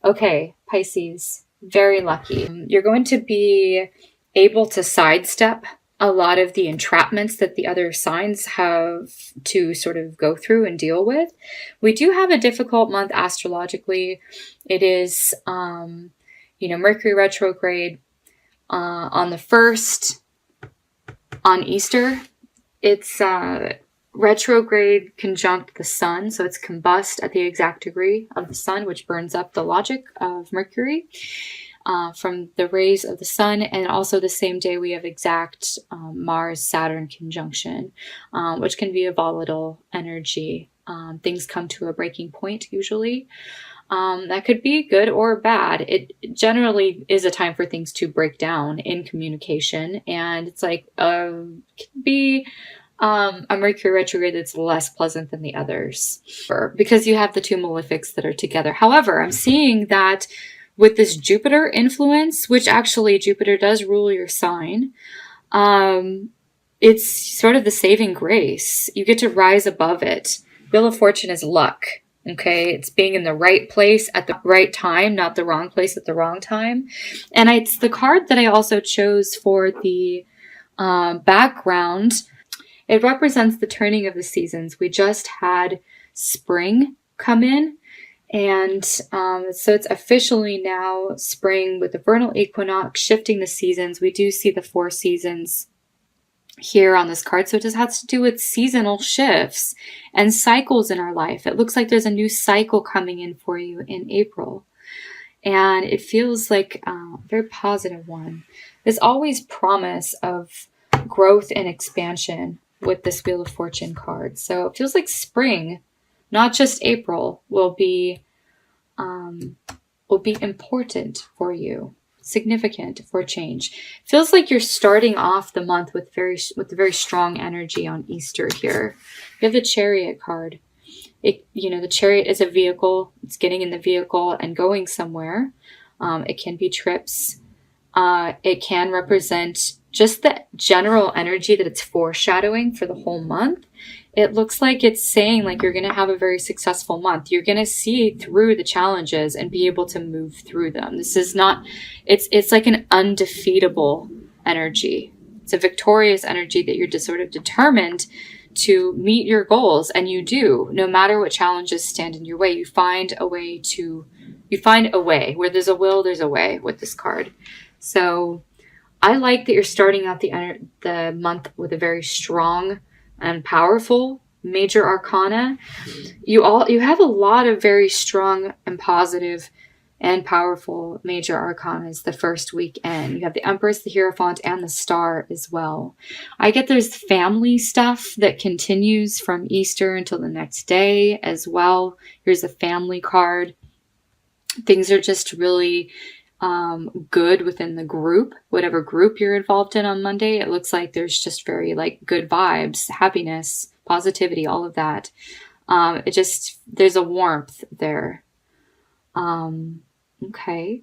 Okay, Pisces, very lucky. You're going to be able to sidestep a lot of the entrapments that the other signs have to sort of go through and deal with. We do have a difficult month astrologically. It is, Mercury retrograde on the 1st on Easter. It's retrograde conjunct the sun, so it's combust at the exact degree of the sun, which burns up the logic of Mercury from the rays of the sun. And also the same day we have exact Mars-Saturn conjunction, which can be a volatile energy. Things come to a breaking point usually. That could be good or bad. It generally is a time for things to break down in communication, and it's like could be a Mercury retrograde that's less pleasant than the others, because you have the two malefics that are together. However, I'm seeing that with this Jupiter influence, which actually Jupiter does rule your sign, it's sort of the saving grace. You get to rise above it. Wheel of Fortune is luck. Okay, it's being in the right place at the right time, not the wrong place at the wrong time. And it's the card that I also chose for the background. It represents the turning of the seasons. We just had spring come in, and so it's officially now spring with the vernal equinox shifting the seasons. We do see the 4 seasons here on this card, so it just has to do with seasonal shifts and cycles in our life. It looks like there's a new cycle coming in for you in April, and it feels like a very positive one. There's always promise of growth and expansion with this Wheel of Fortune card. So it feels like spring, not just April, will be important for you, significant for change. Feels like you're starting off the month with a very strong energy on Easter here. You have the Chariot card. The Chariot is a vehicle. It's getting in the vehicle and going somewhere. It can be trips. It can represent just the general energy that it's foreshadowing for the whole month. It looks like it's saying like you're going to have a very successful month. You're going to see through the challenges and be able to move through them. This is not, it's like an undefeatable energy. It's a victorious energy that you're just sort of determined to meet your goals. And you do, no matter what challenges stand in your way, you find a way. Where there's a will, there's a way with this card. So I like that you're starting out the month with a very strong and powerful major arcana. You have a lot of very strong and positive and powerful major arcanas the first weekend. You have the Empress, the Hierophant, and the Star as well. I get there's family stuff that continues from Easter until the next day as well. Here's a family card. Things are just really good within the group, whatever group you're involved in on Monday. It looks like there's just very good vibes, happiness, positivity, all of that. There's a warmth there. Okay.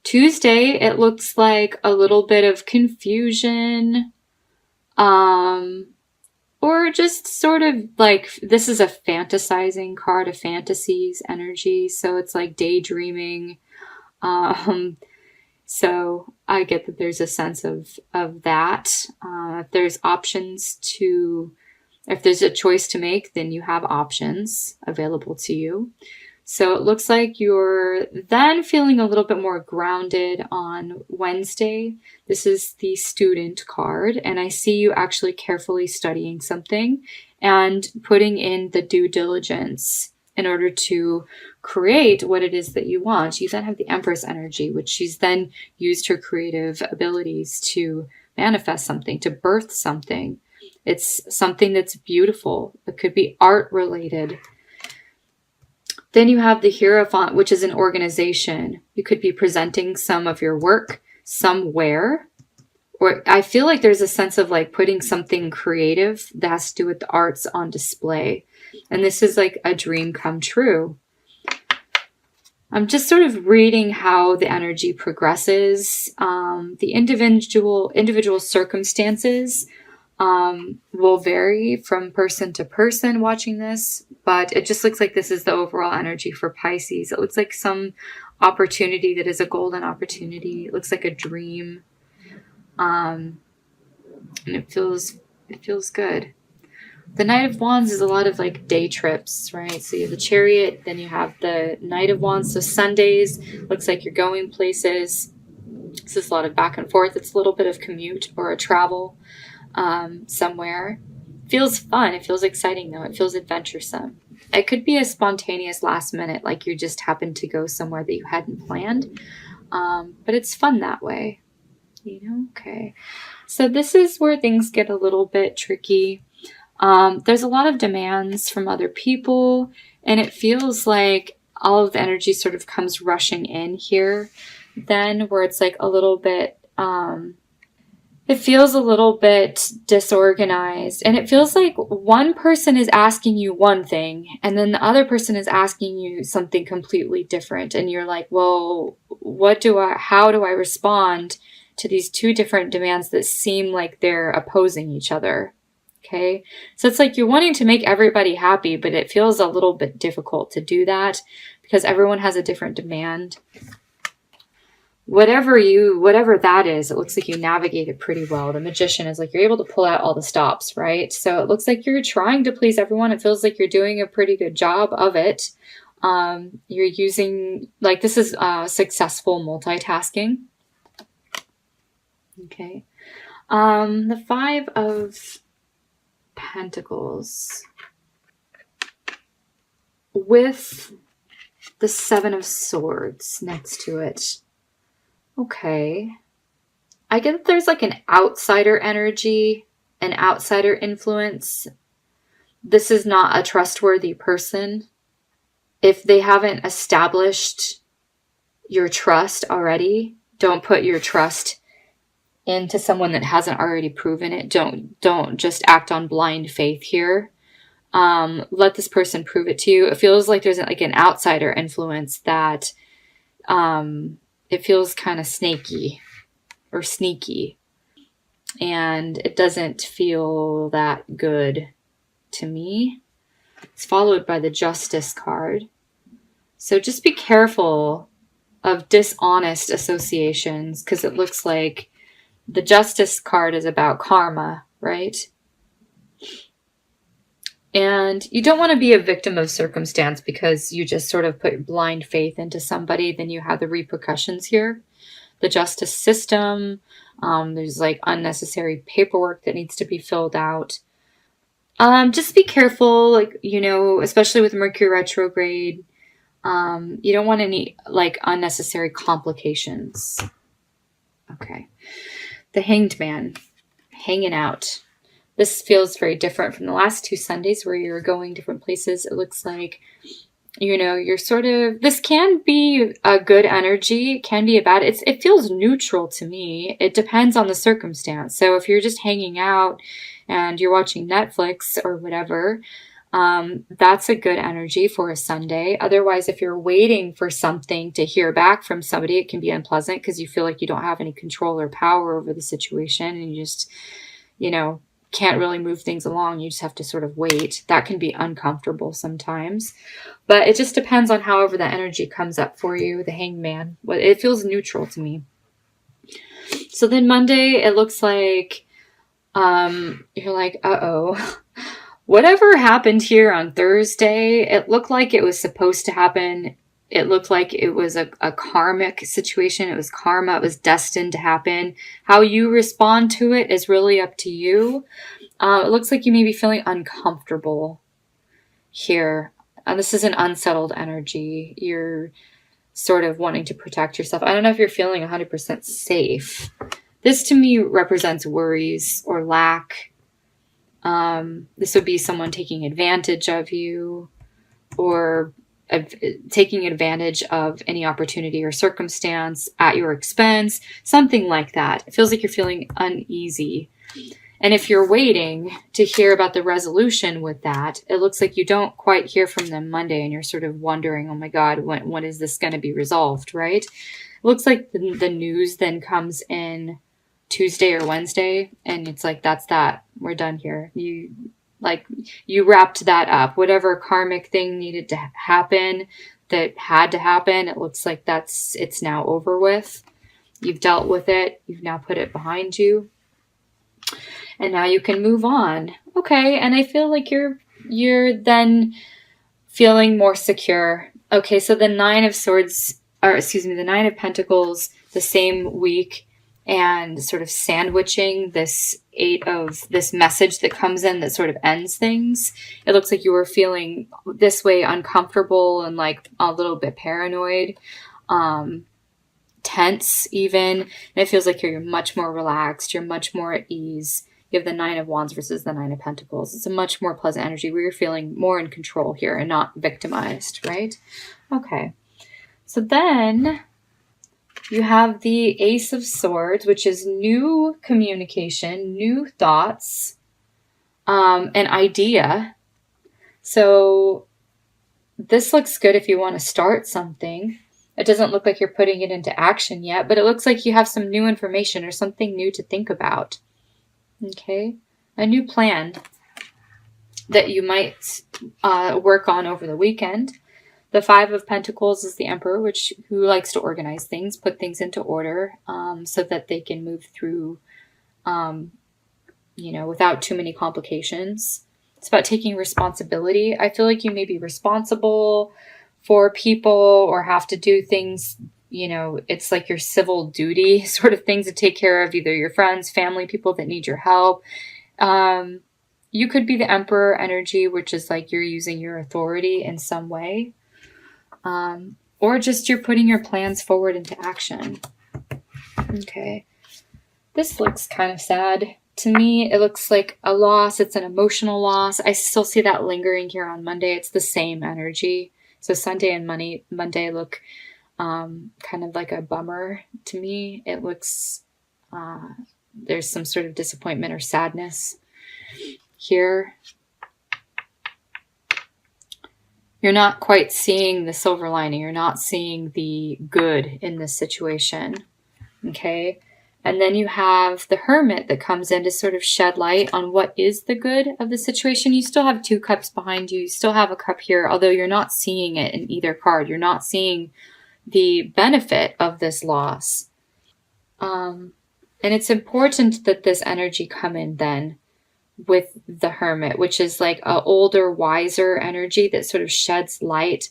Tuesday, it looks like a little bit of confusion, or just sort of like, this is a fantasizing card, a fantasies energy. So it's like daydreaming. So I get that there's a sense of that. If there's if there's a choice to make, then you have options available to you. So it looks like you're then feeling a little bit more grounded on Wednesday. This is the Student card, and I see you actually carefully studying something and putting in the due diligence in order to create what it is that you want. You then have the Empress energy, which she's then used her creative abilities to manifest something, to birth something. It's something that's beautiful. It could be art related. Then you have the Hierophant, which is an organization. You could be presenting some of your work somewhere. Or I feel like there's a sense of putting something creative that has to do with the arts on display. And this is like a dream come true. I'm just sort of reading how the energy progresses. The individual circumstances will vary from person to person watching this, but it just looks like this is the overall energy for Pisces. It looks like some opportunity that is a golden opportunity. It looks like a dream. And it feels good. The Knight of Wands is a lot of like day trips, right? So you have the Chariot, then you have the Knight of Wands. So Sundays, looks like you're going places. This is a lot of back and forth. It's a little bit of commute or a travel somewhere. Feels fun. It feels exciting though. It feels adventuresome. It could be a spontaneous last minute, like you just happened to go somewhere that you hadn't planned. But it's fun that way. Okay. So this is where things get a little bit tricky. There's a lot of demands from other people, and it feels like all of the energy sort of comes rushing in here. Then where it's like a little bit, it feels a little bit disorganized, and it feels like one person is asking you one thing and then the other person is asking you something completely different. And you're like, well, how do I respond to these two different demands that seem like they're opposing each other? Okay. So it's like you're wanting to make everybody happy, but it feels a little bit difficult to do that because everyone has a different demand. Whatever that is, it looks like you navigate it pretty well. The Magician is like, you're able to pull out all the stops, right? So it looks like you're trying to please everyone. It feels like you're doing a pretty good job of it. You're using, like, this is successful multitasking. Okay. The Five of Pentacles with the Seven of Swords next to it. Okay. I get that there's like an outsider energy, an outsider influence. This is not a trustworthy person. If they haven't established your trust already, don't put your trust into someone that hasn't already proven it. Don't just act on blind faith here. Let this person prove it to you. It feels like there's like an outsider influence that it feels kind of snaky or sneaky, and it doesn't feel that good to me. It's followed by the Justice card. So just be careful of dishonest associations, because it looks like the Justice card is about karma, right? And you don't want to be a victim of circumstance because you just sort of put blind faith into somebody. Then you have the repercussions here. The justice system, there's like unnecessary paperwork that needs to be filled out. Just be careful, like, especially with Mercury retrograde. You don't want any like unnecessary complications. Okay. The Hanged Man, hanging out. This feels very different from the last two Sundays where you're going different places. It looks like, you're sort of, this can be a good energy. It can be a bad. It feels neutral to me. It depends on the circumstance. So if you're just hanging out and you're watching Netflix or whatever, that's a good energy for a Sunday. Otherwise, if you're waiting for something to hear back from somebody, it can be unpleasant because you feel like you don't have any control or power over the situation, and you just, can't really move things along. You just have to sort of wait. That can be uncomfortable sometimes, but it just depends on however that energy comes up for you. The Hanged Man, it feels neutral to me. So then Monday, it looks like you're like, uh-oh. Whatever happened here on Thursday, it looked like it was supposed to happen. It looked like it was a karmic situation. It was karma. It was destined to happen. How you respond to it is really up to you. It looks like you may be feeling uncomfortable here. This is an unsettled energy. You're sort of wanting to protect yourself. I don't know if you're feeling 100% safe. This to me represents worries or lack. This would be someone taking advantage of you, or taking advantage of any opportunity or circumstance at your expense, something like that. It feels like you're feeling uneasy. And if you're waiting to hear about the resolution with that, it looks like you don't quite hear from them Monday, and you're sort of wondering, oh my God, when is this going to be resolved, right? It looks like the news then comes in Tuesday or Wednesday, and it's like, that's that. We're done here. You wrapped that up. Whatever karmic thing needed to happen, that had to happen. It looks like it's now over with. You've dealt with it. You've now put it behind you. And now you can move on. Okay, and I feel like you're then feeling more secure. Okay, so the Nine of Swords, or excuse me, the Nine of Pentacles the same week, and sort of sandwiching this this message that comes in that sort of ends things. It looks like you were feeling this way uncomfortable and like a little bit paranoid, tense even. And it feels like you're much more relaxed. You're much more at ease. You have the Nine of Wands versus the Nine of Pentacles. It's a much more pleasant energy where you're feeling more in control here and not victimized, right? Okay. So then you have the Ace of Swords, which is new communication, new thoughts, an idea. So this looks good if you want to start something. It doesn't look like you're putting it into action yet, but it looks like you have some new information or something new to think about. Okay, a new plan that you might work on over the weekend. The Five of Pentacles is the Emperor, who likes to organize things, put things into order, so that they can move through, without too many complications. It's about taking responsibility. I feel like you may be responsible for people or have to do things. It's like your civil duty sort of things to take care of either your friends, family, people that need your help. You could be the Emperor energy, which is like you're using your authority in some way. Or just you're putting your plans forward into action. Okay. This looks kind of sad. To me, it looks like a loss. It's an emotional loss. I still see that lingering here on Monday. It's the same energy. So Sunday and Monday look kind of like a bummer to me. It looks, there's some sort of disappointment or sadness here. You're not quite seeing the silver lining. You're not seeing the good in this situation. Okay. And then you have the Hermit that comes in to sort of shed light on what is the good of the situation. You still have two cups behind you. You still have a cup here, although you're not seeing it in either card. You're not seeing the benefit of this loss. And it's important that this energy come in then with the Hermit, which is like an older, wiser energy that sort of sheds light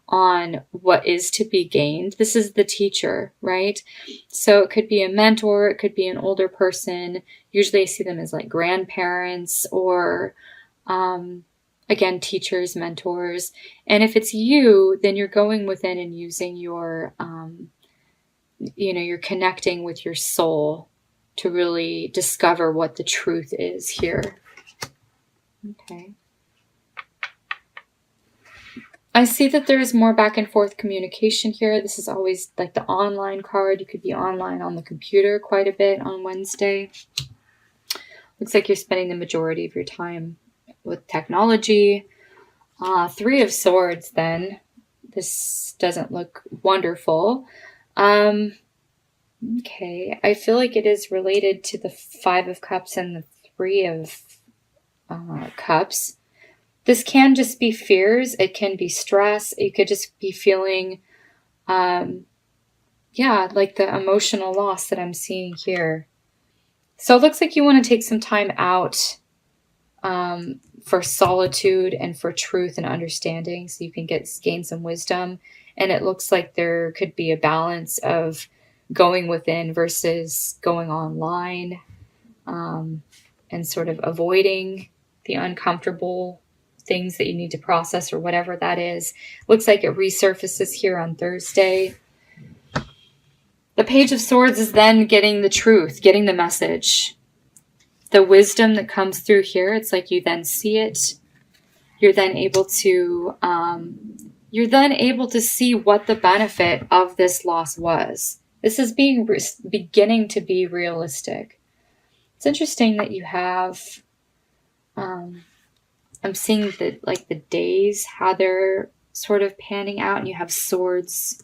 on what is to be gained. This is the teacher, right? So it could be a mentor, it could be an older person. Usually I see them as like grandparents or, again, teachers, mentors. And if it's you, then you're going within and using your, you're connecting with your soul to really discover what the truth is here. Okay. I see that there is more back and forth communication here. This is always like the online card. You could be online on the computer quite a bit on Wednesday. Looks like you're spending the majority of your time with technology. Three of Swords then. This doesn't look wonderful. Okay, I feel like it is related to the Five of Cups and the Three of Cups. This can just be fears. It can be stress. You could just be feeling, like the emotional loss that I'm seeing here. So it looks like you want to take some time out for solitude and for truth and understanding so you can gain some wisdom. And it looks like there could be a balance of going within versus going online, and sort of avoiding the uncomfortable things that you need to process or whatever that is. Looks like it resurfaces here on Thursday. The Page of Swords is then getting the truth, getting the message. The wisdom that comes through here, it's like you then see it. You're then able to see what the benefit of this loss was. This is beginning to be realistic. It's interesting that you have, I'm seeing the days, how they're sort of panning out, and you have Swords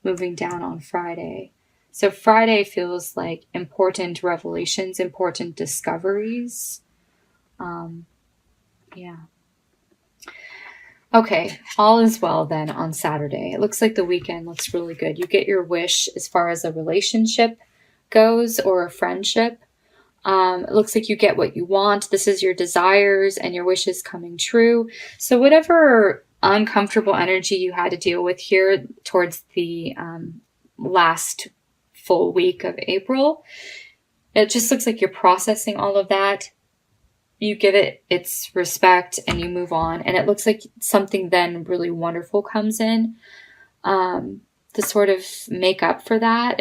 moving down on Friday. So Friday feels like important revelations, important discoveries. Okay, all is well then on Saturday. It looks like the weekend looks really good. You get your wish as far as a relationship goes or a friendship. It looks like you get what you want. This is your desires and your wishes coming true. So whatever uncomfortable energy you had to deal with here towards the last full week of April, it just looks like you're processing all of that. You give it its respect and you move on. And it looks like something then really wonderful comes in to sort of make up for that.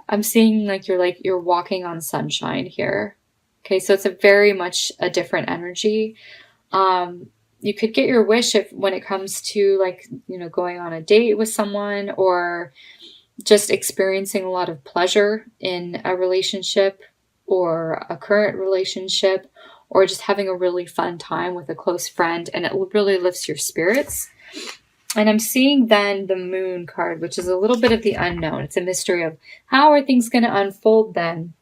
I'm seeing like you're walking on sunshine here. Okay, so it's a very much a different energy. You could get your wish if when it comes to like, going on a date with someone or just experiencing a lot of pleasure in a relationship or a current relationship or just having a really fun time with a close friend, and it really lifts your spirits. And I'm seeing then the Moon card, which is a little bit of the unknown. It's a mystery of how are things going to unfold then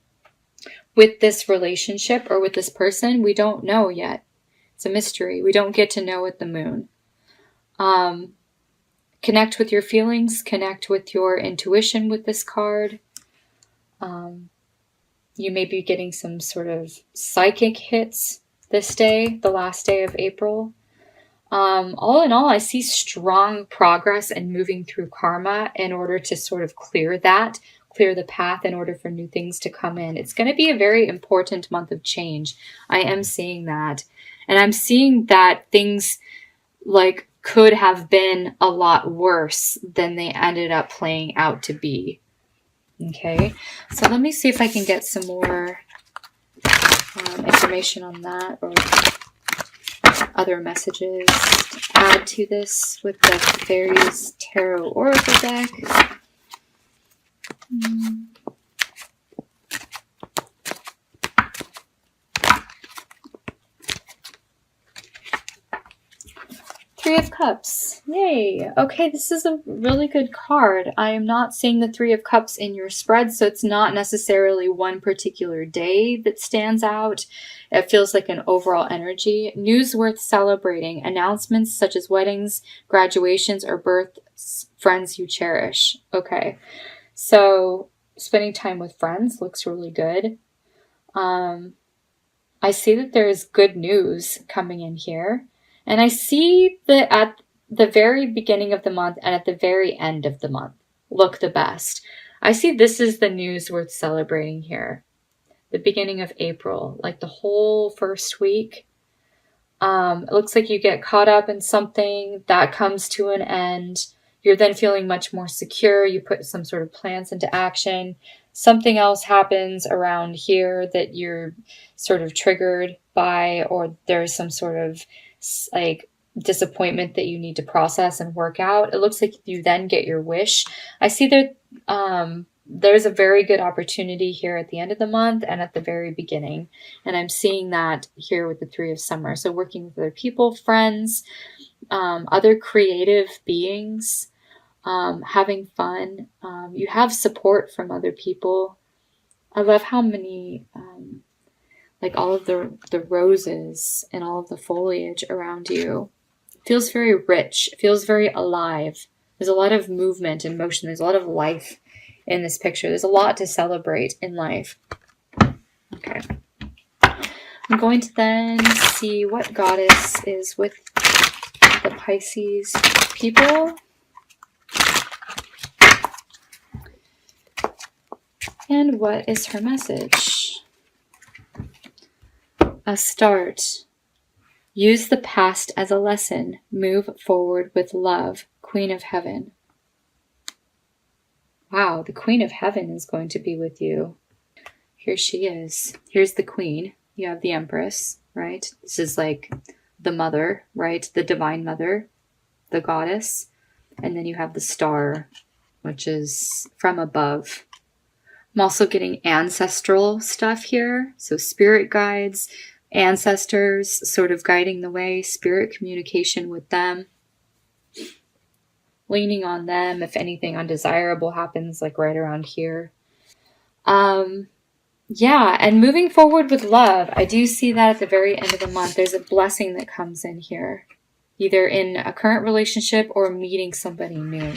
with this relationship or with this person. We don't know yet. It's a mystery. We don't get to know with the Moon. Connect with your feelings. Connect with your intuition with this card. You may be getting some sort of psychic hits this day, the last day of April. All in all, I see strong progress and moving through karma in order to sort of clear the path in order for new things to come in. It's going to be a very important month of change. I am seeing that. And I'm seeing that things like could have been a lot worse than they ended up playing out to be. Okay, so let me see if I can get some more information on that or other messages to add to this with the Fairies Tarot Oracle deck. Three of Cups. Yay. Okay, this is a really good card. I am not seeing the Three of Cups in your spread, so it's not necessarily one particular day that stands out. It feels like an overall energy. News worth celebrating. Announcements such as weddings, graduations, or births, friends you cherish. Okay, so spending time with friends looks really good. I see that there is good news coming in here. And I see that at the very beginning of the month and at the very end of the month look the best. I see this is the news worth celebrating here. The beginning of April, like the whole first week. It looks like you get caught up in something that comes to an end. You're then feeling much more secure. You put some sort of plans into action. Something else happens around here that you're sort of triggered by, or there's some sort of like disappointment that you need to process and work out. It looks like you then get your wish. I see that there's a very good opportunity here at the end of the month and at the very beginning. And I'm seeing that here with the Three of Summer. So working with other people, friends, other creative beings, having fun. You have support from other people. I love how many like all of the roses and all of the foliage around you. It feels very rich. It feels very alive. There's a lot of movement and motion. There's a lot of life in this picture. There's a lot to celebrate in life. Okay. I'm going to then see what goddess is with the Pisces people. And what is her message? A start. Use the past as a lesson. Move forward with love. Queen of Heaven. Wow, the Queen of Heaven is going to be with you. Here she is. Here's the Queen. You have the Empress, right? This is like the mother, right? The divine mother, the goddess. And then you have the star, which is from above. I'm also getting ancestral stuff here. So spirit guides, ancestors sort of guiding the way, spirit communication with them, leaning on them if anything undesirable happens, like right around here. Yeah, and moving forward with love. I do see that at the very end of the month. There's a blessing that comes in here. either in a current relationship or meeting somebody new.